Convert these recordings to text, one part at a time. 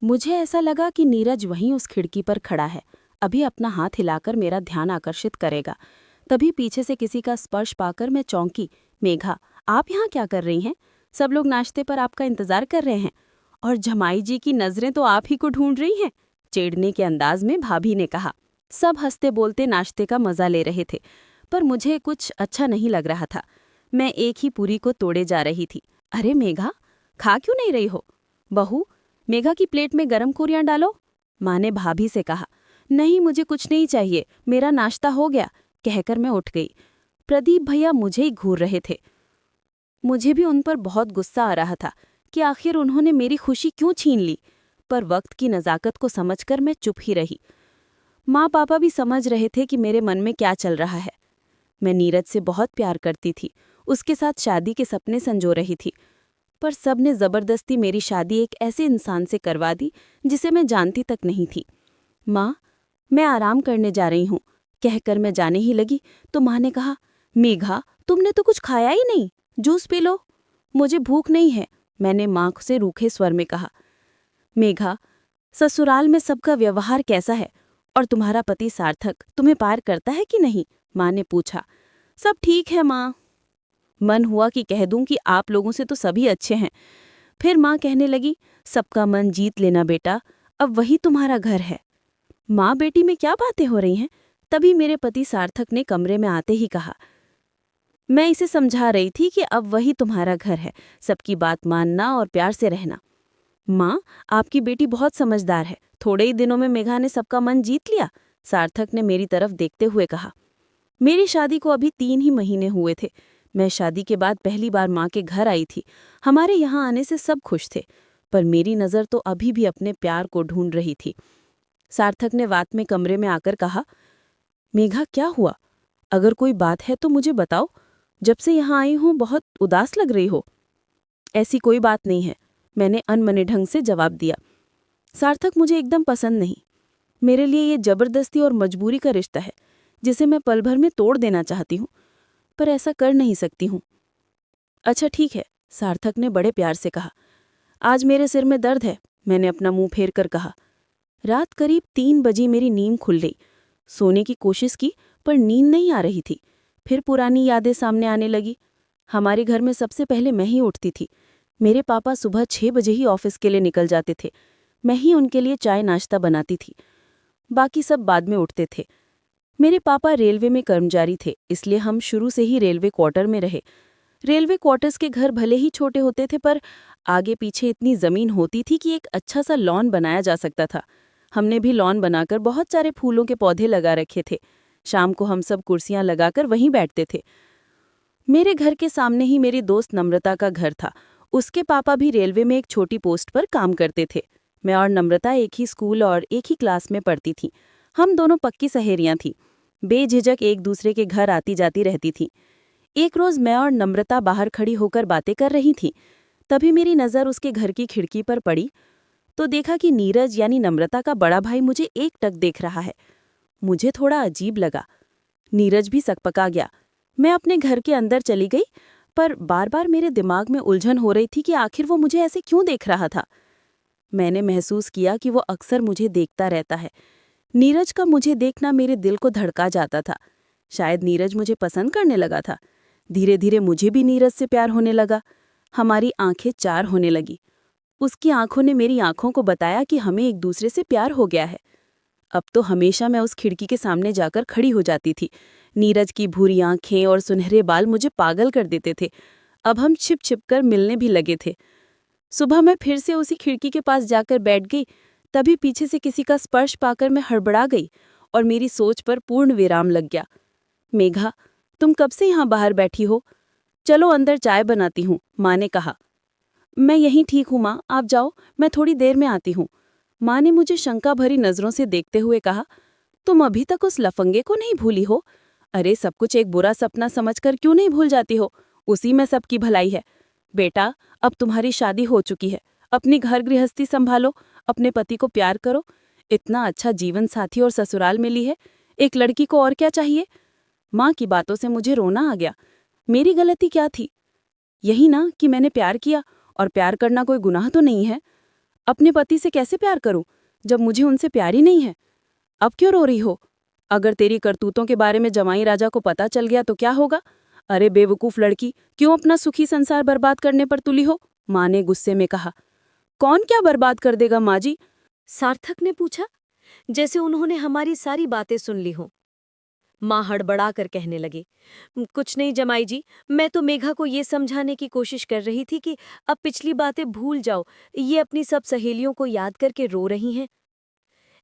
मुझे ऐसा लगा कि नीरज वहीं उस खिड़की पर खड़ा है, अभी अपना हाथ हिलाकर मेरा ध्यान आकर्षित करेगा। तभी पीछे से किसी का स्पर्श पाकर मैं चौंकी। मेघा, आप यहाँ क्या कर रही हैं? सब लोग नाश्ते पर आपका इंतजार कर रहे हैं और जमाई जी की नजरें तो आप ही को ढूंढ रही हैं, चेड़ने के अंदाज में भाभी ने कहा। सब हंसते बोलते नाश्ते का मजा ले रहे थे, पर मुझे कुछ अच्छा नहीं लग रहा था। मैं एक ही पूरी को तोड़े जा रही थी। अरे मेघा, खा क्यों नहीं रही हो? बहू, मेघा की प्लेट में गरम कोरियां डालो, माँ ने भाभी से कहा। नहीं, मुझे कुछ नहीं चाहिए, मेरा नाश्ता हो गया, कहकर मैं उठ गई। प्रदीप भैया मुझे ही घूर रहे थे। मुझे भी उन पर बहुत गुस्सा आ रहा था कि आखिर उन्होंने मेरी खुशी क्यों छीन ली, पर वक्त की नज़ाकत को समझकर मैं चुप ही रही। माँ पापा भी समझ रहे थे कि मेरे मन में क्या चल रहा है। मैं नीरज से बहुत प्यार करती थी, उसके साथ शादी के सपने संजो रही थी, पर सबने जबरदस्ती मेरी शादी एक ऐसे इंसान से करवा दी जिसे मैं जानती तक नहीं थी। माँ, मैं आराम करने जा रही हूँ, कहकर मैं जाने ही लगी तो माँ ने कहा, मेघा, तुमने तो कुछ खाया ही नहीं, जूस पी लो। मुझे भूख नहीं है, मैंने माँ से रूखे स्वर में कहा। मेघा, ससुराल में सबका व्यवहार कैसा है और तुम्हारा पति सार्थक तुम्हें प्यार करता है कि नहीं? माँ ने पूछा। सब ठीक है माँ। मन हुआ कि कह दूं कि आप लोगों से तो सभी अच्छे हैं। फिर माँ कहने लगी, सबका मन जीत लेना बेटा, अब वही तुम्हारा घर है। माँ बेटी में क्या बातें हो रही हैं? तभी मेरे पति सार्थक ने कमरे में आते ही कहा। मैं इसे समझा रही थी कि अब वही तुम्हारा घर है, सबकी बात मानना और प्यार से रहना। माँ, आपकी बेटी बहुत समझदार है, थोड़े ही दिनों में मेघा ने सबका मन जीत लिया, सार्थक ने मेरी तरफ देखते हुए कहा। मेरी शादी को अभी 3 ही महीने हुए थे। मैं शादी के बाद पहली बार माँ के घर आई थी। हमारे यहाँ आने से सब खुश थे, पर मेरी नज़र तो अभी भी अपने प्यार को ढूंढ रही थी। सार्थक ने वात में कमरे में आकर कहा, मेघा क्या हुआ? अगर कोई बात है तो मुझे बताओ, जब से यहाँ आई हूँ बहुत उदास लग रही हो। ऐसी कोई बात नहीं है, मैंने अनमने ढंग से जवाब दिया। सार्थक मुझे एकदम पसंद नहीं। मेरे लिए ये जबरदस्ती और मजबूरी का रिश्ता है जिसे मैं पल भर में तोड़ देना चाहती हूँ, पर ऐसा कर नहीं सकती हूँ। अच्छा ठीक है, सार्थक ने बड़े प्यार से कहा। आज मेरे सिर में दर्द है, मैंने अपना मुंह फेर कर कहा। रात करीब 3 बजे मेरी नींद खुल गई। सोने की कोशिश की पर नींद नहीं आ रही थी। फिर पुरानी यादें सामने आने लगी। हमारे घर में सबसे पहले मैं ही उठती थी। मेरे पापा सुबह 6 बजे ही ऑफिस के लिए निकल जाते थे। मैं ही उनके लिए चाय नाश्ता बनाती थी, बाकी सब बाद में उठते थे। मेरे पापा रेलवे में कर्मचारी थे, इसलिए हम शुरू से ही रेलवे क्वार्टर में रहे। रेलवे क्वार्टर्स के घर भले ही छोटे होते थे, पर आगे पीछे इतनी जमीन होती थी कि एक अच्छा सा लॉन बनाया जा सकता था। हमने भी लॉन बनाकर बहुत सारे फूलों के पौधे लगा रखे थे। शाम को हम सब कुर्सियां लगाकर वहीं बैठते थे। मेरे घर के सामने ही मेरी दोस्त नम्रता का घर था। उसके पापा भी रेलवे में एक छोटी पोस्ट पर काम करते थे। मैं और नम्रता एक ही स्कूल और एक ही क्लास में पढ़ती थीं। हम दोनों पक्की सहेलियां थीं। बेझिझक एक दूसरे के घर आती जाती रहती थीं। एक रोज मैं और नम्रता बाहर खड़ी होकर बातें कर रही थीं। तभी मेरी नज़र उसके घर की खिड़की पर पड़ी तो देखा कि नीरज यानी नम्रता का बड़ा भाई मुझे एकटक देख रहा है। मुझे थोड़ा अजीब लगा। नीरज भी सकपका गया। मैं अपने घर के अंदर चली गई, पर बार बार मेरे दिमाग में उलझन हो रही थी कि आखिर वो मुझे ऐसे क्यों देख रहा था। मैंने महसूस किया कि वो अक्सर मुझे देखता रहता है। नीरज का मुझे देखना मेरे दिल को धड़का जाता था। शायद नीरज मुझे पसंद करने लगा था। धीरे धीरे मुझे भी नीरज से प्यार होने लगा। हमारी आंखें चार होने लगी। उसकी आंखों ने मेरी आंखों को बताया कि हमें एक दूसरे से प्यार हो गया है। अब तो हमेशा मैं उस खिड़की के सामने जाकर खड़ी हो जाती थी। नीरज की भूरी आंखें और सुनहरे बाल मुझे पागल कर देते थे। अब हम छिप छिप कर मिलने भी लगे थे। सुबह मैं फिर से उसी खिड़की के पास जाकर बैठ गई। तभी पीछे से किसी का स्पर्श पाकर मैं हड़बड़ा गई और मेरी सोच पर पूर्ण विराम लग गया। मेघा, तुम कब से यहाँ बाहर बैठी हो? चलो अंदर चाय बनाती हूँ, माँ ने कहा। मैं यहीं ठीक हूँ माँ, आप जाओ, मैं थोड़ी देर में आती हूँ। माँ ने मुझे शंका भरी नजरों से देखते हुए कहा, तुम अभी तक उस लफंगे को नहीं भूली हो? अरे सब कुछ एक बुरा सपना समझकर क्यों नहीं भूल जाती हो? उसी में सबकी भलाई है। बेटा, अब तुम्हारी शादी हो चुकी है, अपनी घर गृहस्थी संभालो, अपने पति को प्यार करो। इतना अच्छा जीवन साथी और ससुराल मिली है, एक लड़की को और क्या चाहिए? माँ की बातों से मुझे रोना आ गया। मेरी गलती क्या थी? यही ना कि मैंने प्यार किया, और प्यार करना कोई गुनाह तो नहीं है। अपने पति से कैसे प्यार करूं जब मुझे उनसे प्यार ही नहीं है? अब क्यों रो रही हो? अगर तेरी करतूतों के बारे में जमाई राजा को पता चल गया तो क्या होगा? अरे बेवकूफ लड़की, क्यों अपना सुखी संसार बर्बाद करने पर तुली हो? माँ ने गुस्से में कहा। कौन क्या बर्बाद कर देगा माँ जी? सार्थक ने पूछा, जैसे उन्होंने हमारी सारी बातें सुन ली हों। माँ हड़बड़ा कर कहने लगे, कुछ नहीं जमाई जी, मैं तो मेघा को ये समझाने की कोशिश कर रही थी कि अब पिछली बातें भूल जाओ, ये अपनी सब सहेलियों को याद करके रो रही हैं।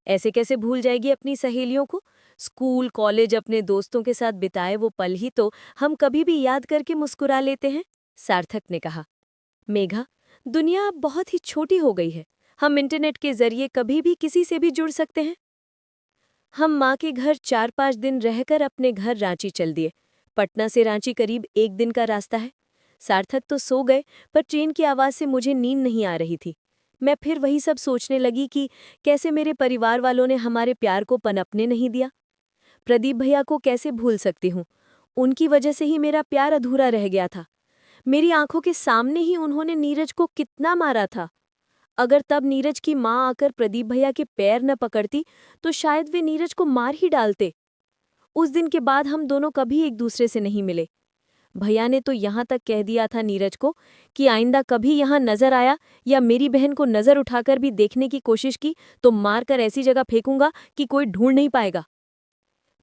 ऐसे कैसे भूल जाएगी अपनी सहेलियों को? स्कूल कॉलेज अपने दोस्तों के साथ बिताए वो पल ही तो हम कभी भी याद करके मुस्कुरा लेते हैं। सार्थक ने कहा, मेघा, दुनिया अब बहुत ही छोटी हो गई है। हम इंटरनेट के जरिए कभी भी किसी से भी जुड़ सकते हैं। हम माँ के घर 4-5 दिन रहकर अपने घर रांची चल दिए। पटना से रांची करीब 1 दिन का रास्ता है। सार्थक तो सो गए, पर ट्रेन की आवाज़ से मुझे नींद नहीं आ रही थी। मैं फिर वही सब सोचने लगी कि कैसे मेरे परिवार वालों ने हमारे प्यार को पनपने नहीं दिया। प्रदीप भैया को कैसे भूल सकती हूँ? उनकी वजह से ही मेरा प्यार अधूरा रह गया था। मेरी आंखों के सामने ही उन्होंने नीरज को कितना मारा था। अगर तब नीरज की माँ आकर प्रदीप भैया के पैर न पकड़ती तो शायद वे नीरज को मार ही डालते। उस दिन के बाद हम दोनों कभी एक दूसरे से नहीं मिले। भैया ने तो यहाँ तक कह दिया था नीरज को कि आइंदा कभी यहाँ नजर आया या मेरी बहन को नजर उठाकर भी देखने की कोशिश की तो मारकर ऐसी जगह फेंकूंगा कि कोई ढूंढ नहीं पाएगा।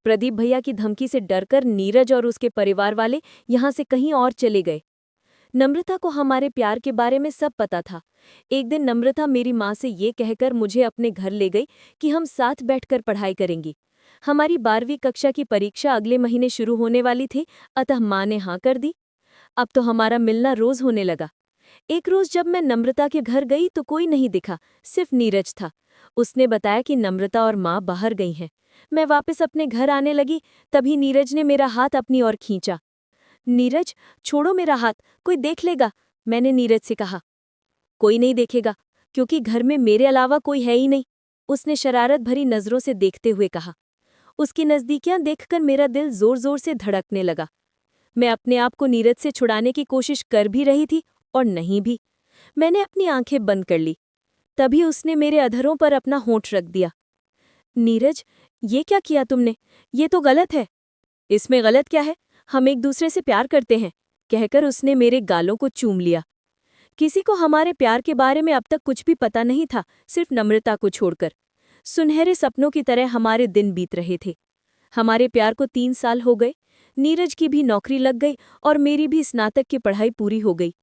प्रदीप भैया की धमकी से डरकर नीरज और उसके परिवार वाले यहाँ से कहीं और चले गए। नम्रता को हमारे प्यार के बारे में सब पता था। एक दिन नम्रता मेरी माँ से ये कहकर मुझे अपने घर ले गई कि हम साथ बैठकर पढ़ाई करेंगी। हमारी 12वीं कक्षा की परीक्षा अगले महीने शुरू होने वाली थी, अतः माँ ने हाँ कर दी। अब तो हमारा मिलना रोज होने लगा। एक रोज जब मैं नम्रता के घर गई तो कोई नहीं दिखा, सिर्फ नीरज था। उसने बताया कि नम्रता और माँ बाहर गई हैं। मैं वापस अपने घर आने लगी, तभी नीरज ने मेरा हाथ अपनी ओर खींचा। नीरज, छोड़ो मेरा हाथ, कोई देख लेगा, मैंने नीरज से कहा। कोई नहीं देखेगा, क्योंकि घर में मेरे अलावा कोई है ही नहीं, उसने शरारत भरी नजरों से देखते हुए कहा। उसकी नजदीकियां देखकर मेरा दिल जोर जोर से धड़कने लगा। मैं अपने आप को नीरज से छुड़ाने की कोशिश कर भी रही थी और नहीं भी। मैंने अपनी आंखें बंद कर ली। तभी उसने मेरे अधरों पर अपना होंठ रख दिया। नीरज, ये क्या किया तुमने? ये तो गलत है। इसमें गलत क्या है? हम एक दूसरे से प्यार करते हैं, कहकर उसने मेरे गालों को चूम लिया। किसी को हमारे प्यार के बारे में अब तक कुछ भी पता नहीं था, सिर्फ नम्रता को छोड़कर। सुनहरे सपनों की तरह हमारे दिन बीत रहे थे। हमारे प्यार को 3 साल हो गए। नीरज की भी नौकरी लग गई और मेरी भी स्नातक की पढ़ाई पूरी हो गई।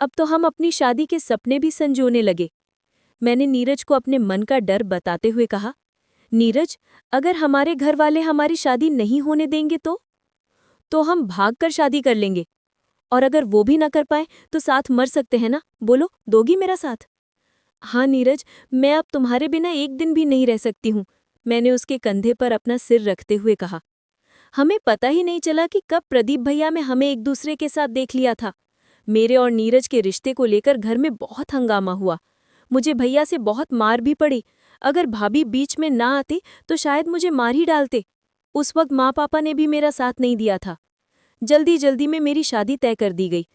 अब तो हम अपनी शादी के सपने भी संजोने लगे। मैंने नीरज को अपने मन का डर बताते हुए कहा, नीरज, अगर हमारे घर वाले हमारी शादी नहीं होने देंगे तो हम भागकर शादी कर लेंगे। और अगर वो भी ना कर पाए तो साथ मर सकते हैं ना? बोलो, दोगी मेरा साथ? हाँ नीरज, मैं अब तुम्हारे बिना एक दिन भी नहीं रह सकती हूँ, मैंने उसके कंधे पर अपना सिर रखते हुए कहा। हमें पता ही नहीं चला कि कब प्रदीप भैया में हमें एक दूसरे के साथ देख लिया था। मेरे और नीरज के रिश्ते को लेकर घर में बहुत हंगामा हुआ। मुझे भैया से बहुत मार भी पड़ी। अगर भाभी बीच में ना आती तो शायद मुझे मार ही डालते। उस वक्त माँ पापा ने भी मेरा साथ नहीं दिया था। जल्दी जल्दी में मेरी शादी तय कर दी गई।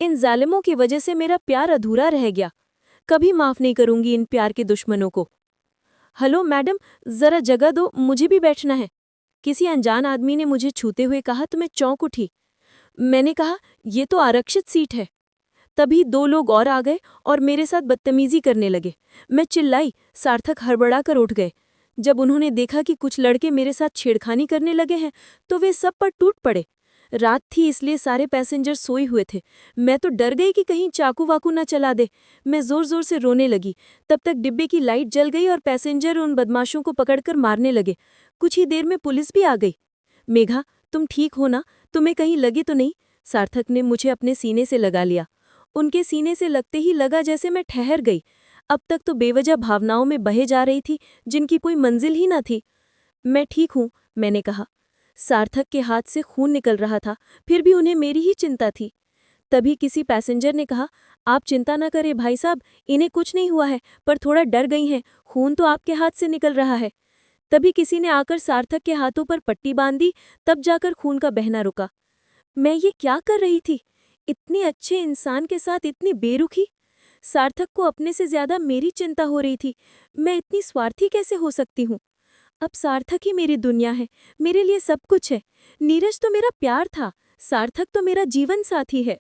इन जालिमों की वजह से मेरा प्यार अधूरा रह गया। कभी माफ नहीं करूंगी इन प्यार के दुश्मनों को। हेलो मैडम, जरा जगह दो, मुझे भी बैठना है, किसी अनजान आदमी ने मुझे छूते हुए कहा तो मैं चौंक उठी। मैंने कहा, ये तो आरक्षित सीट है। तभी 2 लोग और आ गए और मेरे साथ बदतमीजी करने लगे। मैं चिल्लाई, सार्थक हड़बड़ा कर उठ गए। जब उन्होंने देखा कि कुछ लड़के मेरे साथ छेड़खानी करने लगे हैं तो वे सब पर टूट पड़े। रात थी इसलिए सारे पैसेंजर सोए हुए थे। मैं तो डर गई कि कहीं चाकू वाकू न चला दे। मैं जोर जोर से रोने लगी। तब तक डिब्बे की लाइट जल गई और पैसेंजर उन बदमाशों को पकड़कर मारने लगे। कुछ ही देर में पुलिस भी आ गई। मेघा, तुम ठीक हो ना? तुम्हें कहीं लगी तो नहीं? सार्थक ने मुझे अपने सीने से लगा लिया। उनके सीने से लगते ही लगा जैसे मैं ठहर गई। अब तक तो बेवजह भावनाओं में बहे जा रही थी जिनकी कोई मंजिल ही न थी। मैं ठीक हूँ, मैंने कहा। सार्थक के हाथ से खून निकल रहा था, फिर भी उन्हें मेरी ही चिंता थी। तभी किसी पैसेंजर ने कहा, आप चिंता न करें भाई साहब, इन्हें कुछ नहीं हुआ है, पर थोड़ा डर गई हैं, खून तो आपके हाथ से निकल रहा है। तभी किसी ने आकर सार्थक के हाथों पर पट्टी बांध दी, तब जाकर खून का बहना रुका। मैं ये क्या कर रही थी? इतने अच्छे इंसान के साथ इतनी बेरुखी? सार्थक को अपने से ज्यादा मेरी चिंता हो रही थी। मैं इतनी स्वार्थी कैसे हो सकती हूँ? अब सार्थक ही मेरी दुनिया है, मेरे लिए सब कुछ है। नीरज तो मेरा प्यार था, सार्थक तो मेरा जीवन साथी है।